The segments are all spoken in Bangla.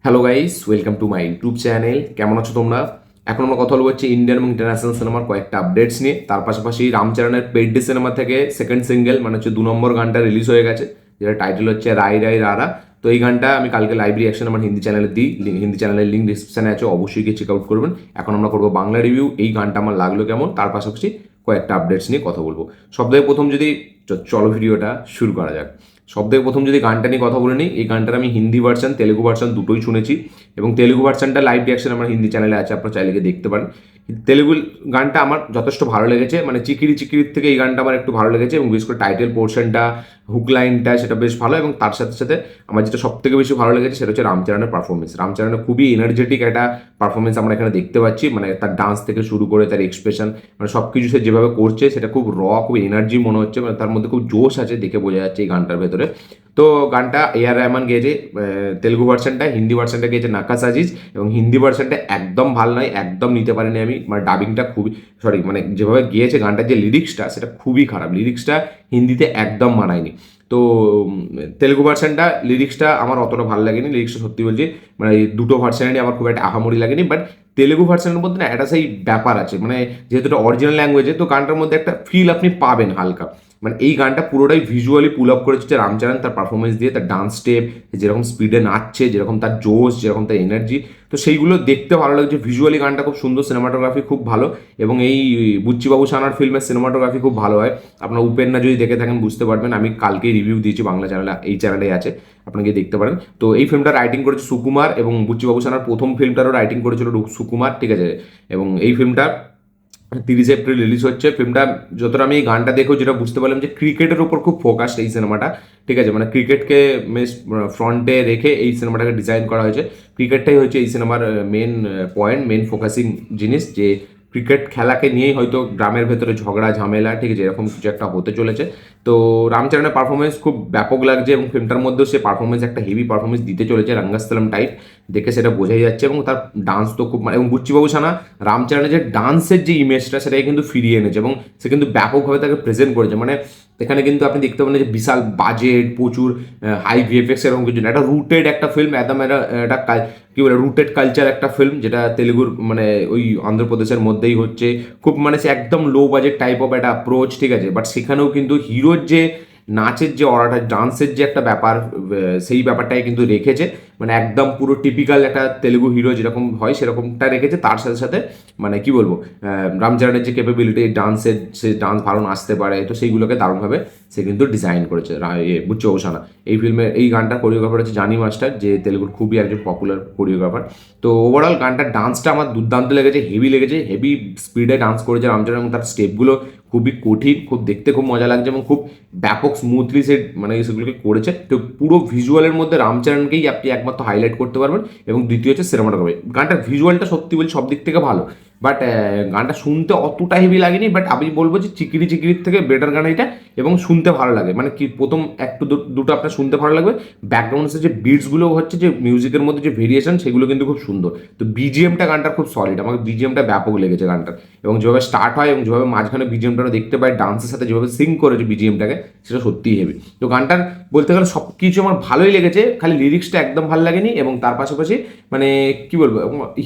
Hello guys, welcome to my YouTube channel. কেমন আছো তোমরা? এখন আমরা কথা বলবো হচ্ছে ইন্ডিয়ান এবং ইন্টারন্যাশনাল সিনেমার কয়েকটা আপডেটস নিয়ে। তার পাশাপাশি রামচরণের পেড্ডি সিনেমা থেকে সেকেন্ড সিঙ্গেল মানে হচ্ছে 2 নম্বর গানটা রিলিজ হয়ে গেছে, যেটা টাইটেল হচ্ছে রাই রাই রারা। তো এই গানটা আমি কালকে লাইভ রিয়াকশন আমার হিন্দি চ্যানেলে দিই। হিন্দি চ্যানেলের লিঙ্ক ডিসক্রিপশনে আছে, অবশ্যই গিয়ে চেক আউট করবেন। এখন আমরা করবো বাংলা রিভিউ। এই গানটা আমার লাগলো কেমন, তার পাশাপাশি কয়েকটা আপডেটস নিয়ে কথা বলবো। সবথেকে প্রথম যদি চলো ভিডিওটা শুরু করা যাক। সবথেকে প্রথম যদি গানটা নিয়ে কথা বলে নিই, এই গানটার আমি হিন্দি ভার্সন তেলেগু ভার্সন দুটোই শুনেছি এবং তেলেগু ভার্সনটা লাইভ রিয়াকশন আমার হিন্দি চ্যানেলে আছে, আপনারা চাইলে গিয়ে দেখতে পারেন। তেলেগু গানটা আমার যথেষ্ট ভালো লেগেছে, মানে চিকিরি চিকিরির থেকে এই গানটা আমার একটু ভালো লেগেছে এবং বিশেষ করে টাইটেল পোর্শনটা, হুক লাইনটা সেটা বেশ ভালো। এবং তার সাথে সাথে আমার যেটা সব থেকে বেশি ভালো লেগেছে সেটা হচ্ছে রামচরণের পারফরমেন্স। রামচরণের খুবই এনার্জেটিক একটা পারফরমেন্স আমরা এখানে দেখতে পাচ্ছি, মানে তার ডান্স থেকে শুরু করে তার এক্সপ্রেশন, মানে সব কিছু সে যেভাবে করছে সেটা খুব খুব এনার্জি মনে হচ্ছে, মানে তার মধ্যে খুব জোশ আছে, দেখে বোঝা যাচ্ছে এই গানটার ভেতরে। তো গানটা এআর রহমান গেয়েছে তেলুগু ভার্সনটা, হিন্দি ভার্সনটা গেয়েছে নাকাস আজিজ। এবং হিন্দি ভার্সনটা একদম ভালো নয়, একদম নিতে পারিনি আমি, মানে ডাবিংটা খুবই মানে যেভাবে গিয়েছে গানটার যে লিরিক্সটা সেটা খুবই খারাপ, লিরিক্সটা হিন্দিতে একদম মানায়নি। তো তেলুগু ভার্সনটা লিরিক্সটা আমার অতটা ভালো লাগেনি, লিরিক্সটা সত্যি বলছি, মানে এই দুটো ভার্সনেরই আমার খুব একটা আহামরি লাগেনি। বাট তেলুগু ভার্সনের মধ্যে না একটা সেই ব্যাপার আছে, মানে যেহেতু এটা অরিজিনাল ল্যাঙ্গুয়েজে, তো গানটার মধ্যে একটা ফিল আপনি পাবেন হালকা। মানে এই গানটা পুরোটাই ভিজুয়ালি পুল আপ করেছে যে রামচরণ তার পারফরমেন্স দিয়ে, তার ডান্স স্টেপ, যেরকম স্পিডে নাচছে, যেরকম তার জোশ, যেরকম তার এনার্জি, তো সেইগুলো দেখতে ভালো লাগছে। ভিজুয়ালি গানটা খুব সুন্দর, সিনেমাটোগ্রাফি খুব ভালো। এবং এই বুচ্চিবাবু সানার ফিল্মের সিনেমাটোগ্রাফি খুব ভালো হয়। আপনার উপেন্না যদি দেখে থাকেন বুঝতে পারবেন, আমি কালকেই রিভিউ দিয়েছি বাংলা চ্যানেলে, এই চ্যানেলেই আছে, আপনাকে দেখতে পারেন। তো এই ফিল্মটা রাইটিং করেছে সুকুমার এবং বুচ্চিবাবু সানার প্রথম ফিল্মটারও রাইটিং করেছিল সুকুমার, ঠিক আছে। এবং এই ফিল্মটা 30 এপ্রিল রিলিজ হচ্ছে। ফিল্মটা যতটা আমি এই গানটা দেখেও যেটা বুঝতে পারলাম যে ক্রিকেটের উপর খুব ফোকাসড এই সিনেমাটা, ঠিক আছে। মানে ক্রিকেটকে ফ্রন্টে রেখে এই সিনেমাটাকে ডিজাইন করা হয়েছে। ক্রিকেটটাই হচ্ছে এই সিনেমার মেন পয়েন্ট, মেন ফোকাসিং জিনিস, যে ক্রিকেট খেলাকে নিয়েই হয়তো গ্রামের ভেতরে ঝগড়া ঝামেলা, ঠিক আছে, এরকম কিছু একটা হতে চলেছে। তো রামচরণের পারফরমেন্স খুব ব্যাপক লাগছে এবং ফিল্মটার মধ্যেও সে পারফরমেন্স একটা হেভি পারফরমেন্স দিতে চলেছে, রঙ্গস্থলম টাইপ, দেখে সেটা বোঝাই যাচ্ছে। এবং তার ডান্স তো খুব, এবং বুচ্চিবাবু সানা রামচরণের যে ডান্সের যে ইমেজটা সেটাকে কিন্তু ফিরিয়ে এনেছে এবং সে কিন্তু ব্যাপকভাবে তাকে প্রেজেন্ট করেছে। মানে এখানে কিন্তু আপনি দেখতে পাবেন যে বিশাল বাজেট, প্রচুর হাই ভিএফএক্স, এরকম কিছু না, একটা রুটেড একটা ফিল্ম, একদম একটা কি বলে রুটেড কালচার একটা ফিল্ম, যেটা তেলেগুর মানে ওই অন্ধ্রপ্রদেশের মধ্যেই হচ্ছে। খুব মানে সে একদম লো বাজেট টাইপ অফ একটা অ্যাপ্রোচ, ঠিক আছে। বাট সেখানেও কিন্তু হিরোর যে নাচের যে অরাটা, ডান্সের যে একটা ব্যাপার, সেই ব্যাপারটাই কিন্তু রেখেছে। মানে একদম পুরো টিপিক্যাল একটা তেলেগু হিরো যেরকম হয় সেরকমটা রেখেছে। তার সাথে সাথে মানে কি বলবো, রামচরণের যে ক্যাপাবিলিটি ডান্সের, সে ডান্স ভালো নাচতে পারে, তো সেইগুলোকে দারুণভাবে সে কিন্তু ডিজাইন করেছে বুচ্চিবাবু সানা। এই ফিল্মে এই গানটা কোরিওগ্রাফার হচ্ছে জানি মাস্টার, যে তেলেগুর খুবই একজন পপুলার কোরিওগ্রাফার। তো ওভারঅল গানটার ডান্সটা আমার দুর্দান্ত লেগেছে, হেভি লেগেছে, হেভি স্পিডে ডান্স করেছে রামচরণ এবং তার স্টেপগুলো খুবই কঠিন, খুব দেখতে খুব মজা লাগছে এবং খুব ব্যাপক স্মুথলি সে মানে সেগুলোকে করেছে। তো পুরো ভিজুয়ালের মধ্যে রামচরণকেই আপনি একমাত্র হাইলাইট করতে পারবেন। এবং দ্বিতীয় হচ্ছে সিনেমাটোগ্রাফি। গানটার ভিজুয়ালটা সত্যি বলছি সব দিক থেকে ভালো, বাট গানটা শুনতে অতটা হেভি লাগেনি। বাট আমি বলবো যে চিকিরি চিকিরির থেকে বেটার গান এটা, এবং শুনতে ভালো লাগে। মানে কি প্রথম একটু দুটো আপনার শুনতে ভালো লাগবে, ব্যাকগ্রাউন্ডসে যে বিটসগুলো হচ্ছে, যে মিউজিকের মধ্যে যে ভেরিয়েশন, সেগুলো কিন্তু খুব সুন্দর। তো বিজিএমটা গানটার খুব সলিড, আমাকে বিজিএমটা ব্যাপক লেগেছে গানটার। এবং যেভাবে স্টার্ট হয় এবং যেভাবে মাঝখানে বিজিএমটা দেখতে পাই, ডান্সের সাথে যেভাবে সিং করেছে বিজিএমটাকে, সেটা সত্যিই হেভি। তো গানটার বলতে গেলে সব কিছু আমার ভালোই লেগেছে, খালি লিরিক্সটা একদম ভালো লাগেনি। এবং তার পাশাপাশি মানে কি বলবো,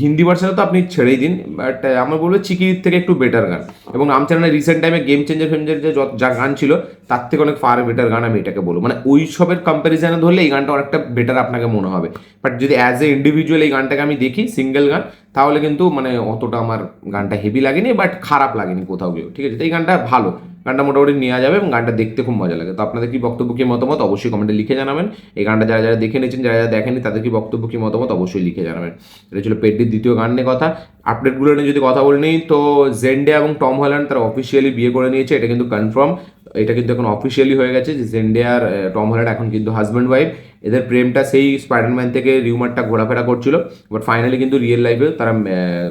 হিন্দি ভার্সনে তো আপনি ছেড়েই দিন, বাট আমার বলবো চিকিরির থেকে একটু বেটার গান। এবং রামচরণের রিসেন্ট টাইমে গেম চেঞ্জার ফেঞ্জার যে যা গান ছিল, তার থেকে অনেক ফার বেটার গান আমি এটাকে বলবো। মানে ওই সবের কম্প্যারিজনে ধরলে এই গানটা অনেকটা বেটার আপনাকে মনে হবে। বাট যদি অ্যাজ এ ইন্ডিভিজুয়াল এই গানটাকে আমি দেখি সিঙ্গেল গান, তাহলে কিন্তু মানে অতটা আমার গানটা হেভি লাগেনি, বাট খারাপ লাগেনি কোথাও গিয়েও, ঠিক আছে। তো এই গানটা ভালো, গানটা মোটামুটি নেওয়া যাবে এবং গানটা দেখতে খুব মজা লাগে। তো আপনাদের কি বক্তব্য, কি মতামত, অবশ্যই কমেন্টে লিখে জানাবেন। এই গানটা যারা যারা দেখে নিয়েছেন, যারা যারা দেখেনি, তাদের কি বক্তব্য, কি মতামত, অবশ্যই লিখে জানাবেন। এটা ছিল পেড্ডির দ্বিতীয় গান নিয়ে কথা। আপডেটগুলো নিয়ে যদি কথা বলে নিই, তো জেন্ডে এবং টম হল্যান্ড তারা অফিসিয়ালি বিয়ে করে নিয়েছে, এটা কিন্তু কনফার্ম। এটা কিন্তু এখন অফিসিয়ালি হয়ে গেছে যে জেন্ডে আর টম হল্যান্ড এখন কিন্তু হাজব্যান্ড ওয়াইফ। এদের প্রেমটা সেই স্পাইডারম্যান থেকে রিউমারটা ঘোরাফেরা করছিল, বাট ফাইনালি কিন্তু রিয়েল লাইফে তারা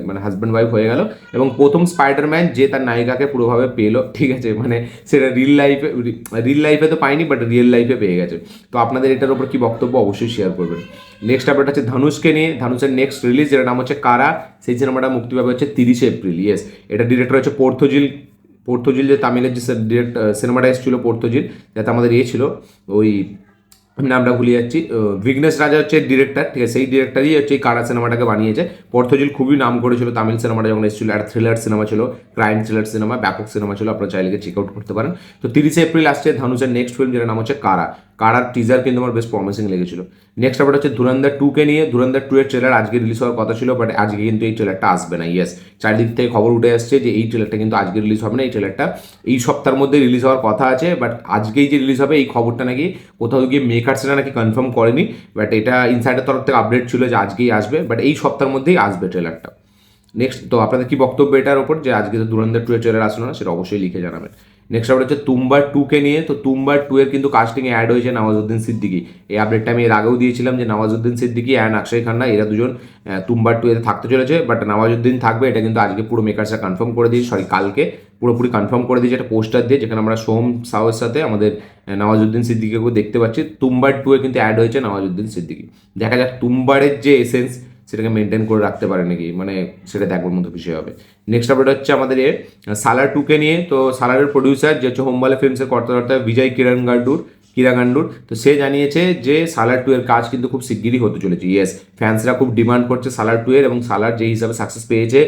মানে হাজব্যান্ড ওয়াইফ হয়ে গেল। এবং প্রথম স্পাইডারম্যান যে তার নায়িকাকে পুরোভাবে পেলো, ঠিক আছে, মানে সেটা রিয়েল লাইফে তো পায়নি, বাট রিয়েল লাইফে পেয়ে গেছে। তো আপনাদের এটার উপর কি বক্তব্য, অবশ্যই শেয়ার করবেন। নেক্সট আপডেট আছে ধনুষকে নিয়ে। ধনুষের নেক্সট রিলিজ, যেটা নাম হচ্ছে কারা, সেই সিনেমাটা মুক্তি পাবে হচ্ছে 30 এপ্রিল। ইয়েস, এটা ডিরেক্টর হচ্ছে পোর্থোজিল যে তামিলের যে ডিরেক্ট সিনেমাটা এসেছিল পোর্থোজিল, যাতে আমাদের ছিল ওই আমি নামটা ভুলে যাচ্ছি। বিঘ্নেশ রাজা হচ্ছে ডিরেক্টর, ঠিক আছে, সেই ডিরেক্টরই হচ্ছে এই কারা সিনেমাটাকে বানিয়েছে। পর্থজিল খুবই নাম করেছিল তামিল সিনেমাটা যখন এসেছিল, একটা থ্রিলার সিনেমা ছিল, ক্রাইম থ্রিলার সিনেমা, ব্যাপক সিনেমা ছিল, আপনারা চাইলে চেক আউট করতে পারেন। তো 30 এপ্রিল আসছে ধানুষের নেক্সট ফিল্ম, যেটার নাম হচ্ছে কারা। কারার টিজার কিন্তু আমার বেশ প্রমিসিং লেগেছিল। নেক্সট আপডেট হচ্ছে ধুরন্ধর 2কে নিয়ে। ধুরন্ধর 2 এর ট্রেলার আজকে রিলিজ হওয়ার কথা ছিল, বাট আজকে কিন্তু এই ট্রেলারটা আসবে না। ইয়েস, চারিদিক থেকে খবর উঠে আসছে যে এই ট্রেলারটা কিন্তু আজকে রিলিজ হবে না, এই ট্রেলারটা এই সপ্তাহের মধ্যে রিলিজ হওয়ার কথা আছে, বাট আজকেই যে রিলিজ হবে এই খবরটা নাকি কোথাও গিয়ে মেকার্সরা নাকি কনফার্ম করেনি, বাট এটা ইনসাইডের তরফ থেকে আপডেট ছিল যে আজকেই আসবে, বাট এই সপ্তাহের মধ্যেই আসবে ট্রেলারটা। নেক্সট, তো আপনাদের কি বক্তব্য এটার ওপর যে আজকে তো ধুরন্ধর 2 এর ট্রেলার আসলো না, সেটা অবশ্যই লিখে জানাবেন। নেক্সট আপডেট হচ্ছে তুম্বার 2কে নিয়ে। তো তুম্বার 2 এর কিন্তু কাস্টিংয়ে অ্যাড হয়েছে নওয়াজুদ্দিন সিদ্দিকী। এই আপডেটটা আমি এর আগেও দিয়েছিলাম যে নওয়াজুদ্দিন সিদ্দিকী অ্যান্ড অক্ষয় খান্না এরা দুজন তুম্বার 2 এতে থাকতে চলেছে, বাট নওয়াজুদ্দিন থাকবে এটা কিন্তু আজকে পুরো মেকার্সরা কনফার্ম করে দিয়েছে, সরি কালকে পুরোপুরি কনফার্ম করে দিয়েছে একটা পোস্টার দিয়ে, যেখানে আমরা সোম সাউয়ের সাথে আমাদের নওয়াজুদ্দিন সিদ্দিকীকেও দেখতে পাচ্ছি। তুম্বার 2 এ কিন্তু অ্যাড হয়েছে নওয়াজুদ্দিন সিদ্দিকী। দেখা যাক তুম্বারের যে এসেন্স সেটাকে মেনটেন করে রাখতে পারে নাকি, মানে সেটা দেখবার মতো বিষয় হবে। নেক্সট আপডেট হচ্ছে আমাদের সালার 2কে নিয়ে। তো সালারের প্রডিউসার যে হচ্ছে হোমবালে ফিল্মসের কর্তাকর্তা বিজয় কিরাগান্ডুর, তো সে জানিয়েছে যে সালার 2 এর কাজ কিন্তু খুব শিগগিরই হতে চলেছে। ইয়েস, ফ্যান্সরা খুব ডিমান্ড করছে সালার 2 এর, এবং সালার যে হিসাবে সাকসেস পেয়েছে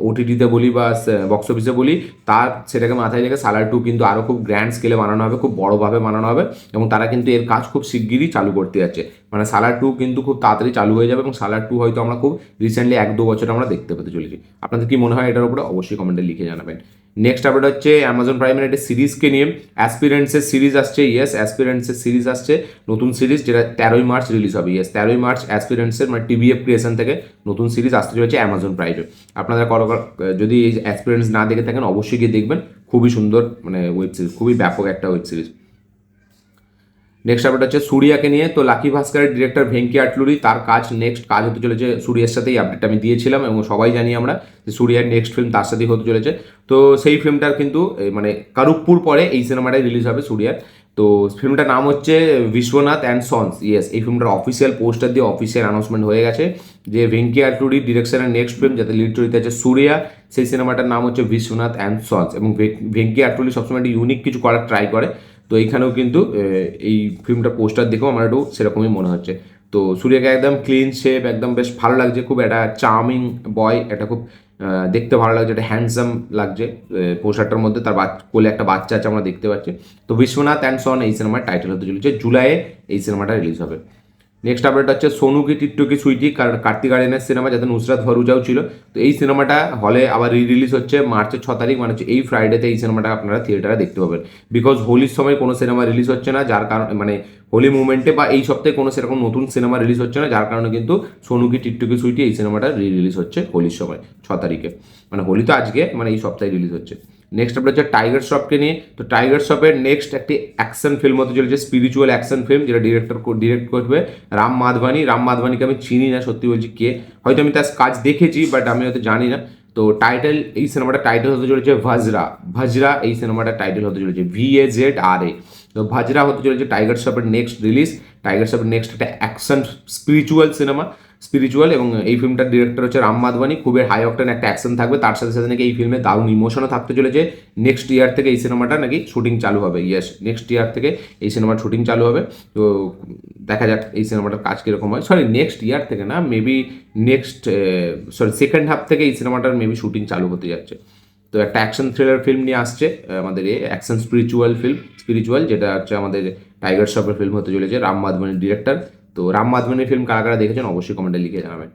ওটিটিতে বলি বা বক্স অফিসে বলি, তার সেটাকে মাথায় রেখে সালার 2 কিন্তু আরও খুব গ্র্যান্ড স্কেলে বানানো হবে, খুব বড়োভাবে বানানো হবে, এবং তারা কিন্তু এর কাজ খুব শিগগিরই চালু করতে যাচ্ছে। মানে সালার 2 কিন্তু খুব তাড়াতাড়ি চালু হয়ে যাবে, এবং সালার 2 হয়তো আমরা খুব রিসেন্টলি 1-2 বছর আমরা দেখতে পেতে চলেছি। আপনাদের কি মনে হয় এটার উপরে অবশ্যই কমেন্টে লিখে জানাবেন। নেক্সট আপডেট হচ্ছে অ্যামাজন প্রাইমের একটা সিরিজকে নিয়ে। অ্যাসপিরেন্টসের সিরিজ আসছে। ইয়েস, অ্যাসপিরেন্টসের সিরিজ আসছে, নতুন সিরিজ, যেটা 13ই মার্চ রিলিজ হবে। ইয়েস, 13ই মার্চ অ্যাসপিরেন্টসের মানে টিভিএফ ক্রিয়েশন থেকে নতুন সিরিজ আসতে চলেছে অ্যামাজন প্রাইমে। আপনারা যদি এই অ্যাসপিরেন্টস না দেখে থাকেন অবশ্যই গিয়ে দেখবেন, খুবই সুন্দর মানে ওয়েব সিরিজ, খুবই ব্যাপক একটা ওয়েব সিরিজ। নেক্সট আপডেট হচ্ছে সূর্যাকে নিয়ে। তো লাকি ভাস্করের ডিরেক্টর ভেঙ্কি আটলুরি, তার নেক্সট কাজ হতে চলেছে সূর্যের সাথেই, আপডেটটা আমি দিয়েছিলাম এবং সবাই জানি আমরা যে সূর্যার নেক্সট ফিল্ম তার সাথেই হতে চলেছে। তো সেই ফিল্মটার কিন্তু মানে কারুকপুর পরে এই সিনেমাটাই রিলিজ হবে সূর্যার। তো ফিল্মটার নাম হচ্ছে বিশ্বনাথ অ্যান্ড সন্স। ইয়েস, এই ফিল্মটার অফিসিয়াল পোস্টার দিয়ে অফিসিয়াল অ্যানাউন্সমেন্ট হয়ে গেছে যে ভেঙ্কি আটলুরির ডিরেকশনের নেক্সট ফিল্ম, যাতে লিড চরিত্রে আছে সূর্যা, সেই সিনেমাটার নাম হচ্ছে বিশ্বনাথ অ্যান্ড সন্স। এবং ভেঙ্কি আটলুরি সবসময় একটা ইউনিক কিছু করার ট্রাই করে, তো এইখানেও কিন্তু এই ফিল্মটা পোস্টার দেখেও আমার একটু সেরকমই মনে হচ্ছে। তো সূর্যকে একদম ক্লিন শেপ, একদম বেশ ভালো লাগছে, খুব একটা চার্মিং বয়, এটা খুব দেখতে ভালো লাগছে, একটা হ্যান্ডসাম লাগছে পোস্টারটার মধ্যে। তার কোলে একটা বাচ্চা আছে আমরা দেখতে পাচ্ছি। তো বিশ্বনাথ অ্যান্ড সন এই সিনেমার টাইটেল হতে চলেছে, জুলাইয়ে এই সিনেমাটা রিলিজ হবে। নেক্সট আপডেট হচ্ছে সোনু কি টিট্টু কি সুইটি, কার্তিক আরিয়ানের সিনেমা, যাতে নুসরাত ভরুজাও ছিল। তো এই সিনেমাটা হলে আবার রিলিজ হচ্ছে মার্চের 6 তারিখ, মানে হচ্ছে এই ফ্রাইডেতে এই সিনেমাটা আপনারা থিয়েটারে দেখতে পাবেন। বিকজ হোলির সময় কোনো সিনেমা রিলিজ হচ্ছে না, যার কারণে মানে হোলি মুভমেন্টে বা এই সপ্তাহে কোনো সেরকম নতুন সিনেমা রিলিজ হচ্ছে না, যার কারণে কিন্তু সোনু কি টিট্টু কি সুইটি এই সিনেমাটা রিলিজ হচ্ছে হোলির সময় 6 তারিখে। মানে হোলি তো আজকে, মানে এই সপ্তাহে রিলিজ হচ্ছে। নেক্সট আপডেট হচ্ছে টাইগার শ্রফকে নিয়ে। তো টাইগার শ্রফের নেক্সট একটি অ্যাকশন ফিল্ম হতে চলেছে, স্পিরিচুয়াল অ্যাকশন ফিল্ম, যেটা ডিরেক্ট করবে রাম মাধভানি। রাম মাধভানিকে আমি চিনি না, সত্যি বলছি কে, হয়তো আমি তার কাজ দেখেছি বাট আমি হয়তো জানি না। তো টাইটেল, এই সিনেমাটার টাইটেল হতে চলেছে ভাজরা এই সিনেমাটার টাইটেল হতে চলেছে VAZRA। তো ভাজরা হতে চলেছে টাইগার শ্রফের নেক্সট রিলিজ। টাইগার শ্রফের নেক্সট একটা অ্যাকশন স্পিরিচুয়াল, এবং এই ফিল্মটার ডিরেক্টর হচ্ছে রাম মাধভানি। খুবই হাই অকটেন একটা অ্যাকশন থাকবে, তার সাথে সাথে নাকি এই ফিল্মে দারুণ ইমোশনও থাকতে চলেছে। নেক্সট ইয়ার থেকে এই সিনেমাটা নাকি শুটিং চালু হবে। ইয়েস, নেক্সট ইয়ার থেকে এই সিনেমার শুটিং চালু হবে। তো দেখা যাক এই সিনেমাটার কাজ কীরকম হয়। সরি, নেক্সট ইয়ার থেকে না, মেবি সেকেন্ড হাফ থেকে এই সিনেমাটার মেবি শুটিং চালু হতে যাচ্ছে। তো একটা অ্যাকশন থ্রিলার ফিল্ম নিয়ে আসছে আমাদের অ্যাকশন স্পিরিচুয়াল, যেটা হচ্ছে আমাদের টাইগার শ্রফের ফিল্ম হতে চলেছে, রাম মাধভানির ডিরেক্টর। তো রাম মাধভানির ফিল্ম কারা কারা দেখেছেন অবশ্যই কমেন্টে লিখে জানাবেন।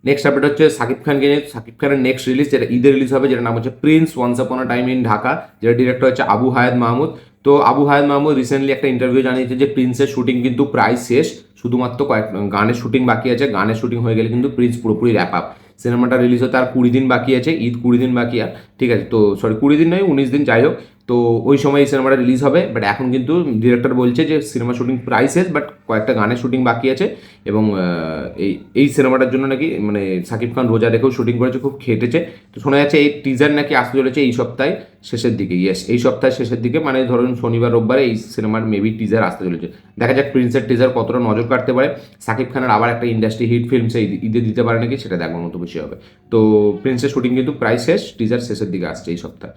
নেক্সট আপডেট হচ্ছে সাকিব খানকে নিয়ে। সাকিব খানের নেক্সট রিলিজ, যেটা ঈদে রিলিজ হবে, যেটা নাম হচ্ছে Prince once upon a time in Dhaka, যেটা ডিরেক্টর হচ্ছে আবু হায়াত মাহমুদ। তো আবু হায়াত মাহমুদ রিসেন্টলি একটা ইন্টারভিউ জানিয়েছে যে প্রিন্সের শুটিং কিন্তু প্রায় শেষ, শুধুমাত্র গানের শুটিং বাকি আছে। গানের শুটিং হয়ে গেলে কিন্তু প্রিন্স পুরোপুরি র্যাপ আপ। সিনেমাটা রিলিজ হতে আর 20 দিন বাকি আছে, ঈদ 20 দিন বাকি আর, ঠিক আছে। তো সরি 20 দিন নয়, 19 দিন, যাই হোক। তো ওই সময় এই সিনেমাটা রিলিজ হবে, বাট এখন কিন্তু ডিরেক্টর বলছে যে সিনেমা শুটিং প্রায় শেষ, বাট কয়েকটা গানের শুটিং বাকি আছে। এবং এই সিনেমাটার জন্য নাকি মানে সাকিব খান রোজা রেখেও শুটিং করেছে, খুব খেটেছে। তো শোনা যাচ্ছে এই টিজার নাকি আসতে চলেছে এই সপ্তাহে শেষের দিকে। ইয়েস, এই সপ্তাহের শেষের দিকে, মানে ধরুন শনিবার রোববারে এই সিনেমার মেবি টিজার আসতে চলেছে। দেখা যাক প্রিন্সের টিজার কতটা নজর কাটতে পারে। সাকিব খানের আবার একটা ইন্ডাস্ট্রি হিট ফিল্ম সেই ঈদে দিতে পারে নাকি, সেটা দেখবার মতো বেশি হবে। তো প্রিন্সের শুটিং কিন্তু প্রায় শেষ, টিজার শেষের দিকে আসছে এই সপ্তাহে।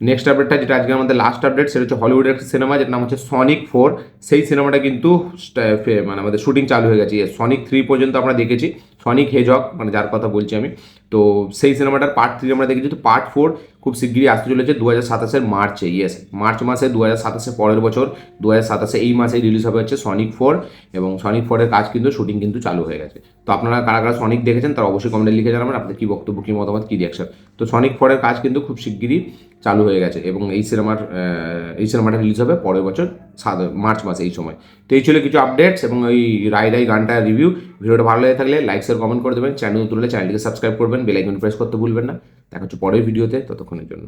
নেক্সট আপডেটটা যেটা আজকে আমাদের লাস্ট আপডেট, সেটা হচ্ছে হলিউডের একটা সিনেমা যেটা নাম হচ্ছে সনিক 4। সেই সিনেমাটা কিন্তু মানে আমাদের শুটিং চালু হয়ে গেছে। সনিক 3 পর্যন্ত আমরা দেখেছি, সনিক হেজক মানে যার কথা বলছি আমি। তো সেই সিনেমাটার পার্ট 3 আমরা দেখেছি। তো পার্ট 4 খুব শিগগিরই আসতে চলেছে 2027 মার্চে। ইয়েস, মার্চ মাসে 2027 পরের বছর 2027 এই মাসেই রিলিজ হবে হচ্ছে সনিক 4। এবং সনিক 4-এর কাজ কিন্তু শুটিং কিন্তু চালু হয়ে গেছে। তো আপনারা কারা কারা সনিক দেখেছেন তারা অবশ্যই কমেন্টে লিখে জানাবেন আপনাদের কী বক্তব্য, কী মতামত, কী রিয়াকশন। তো সনিক 4-এর কাজ কিন্তু খুব শিগগিরই চালু হয়ে গেছে এবং এই সিনেমাটা রিলিজ হবে পরের বছর মার্চ মাসে এই সময়। তো এই ছিল কিছু আপডেটস এবং ওই রাই রাই গানটার রিভিউ। ভিডিওটা ভালো লেগে থাকলে লাইক শেয়ার কমেন্ট করে দেবেন, চ্যানেল তুললে চ্যানেলটিকে সাবস্ক্রাইব করবেন, বেল আইকন প্রেস করতে ভুলবেন না। দেখা হচ্ছে পরের ভিডিওতে, ততক্ষণের জন্য।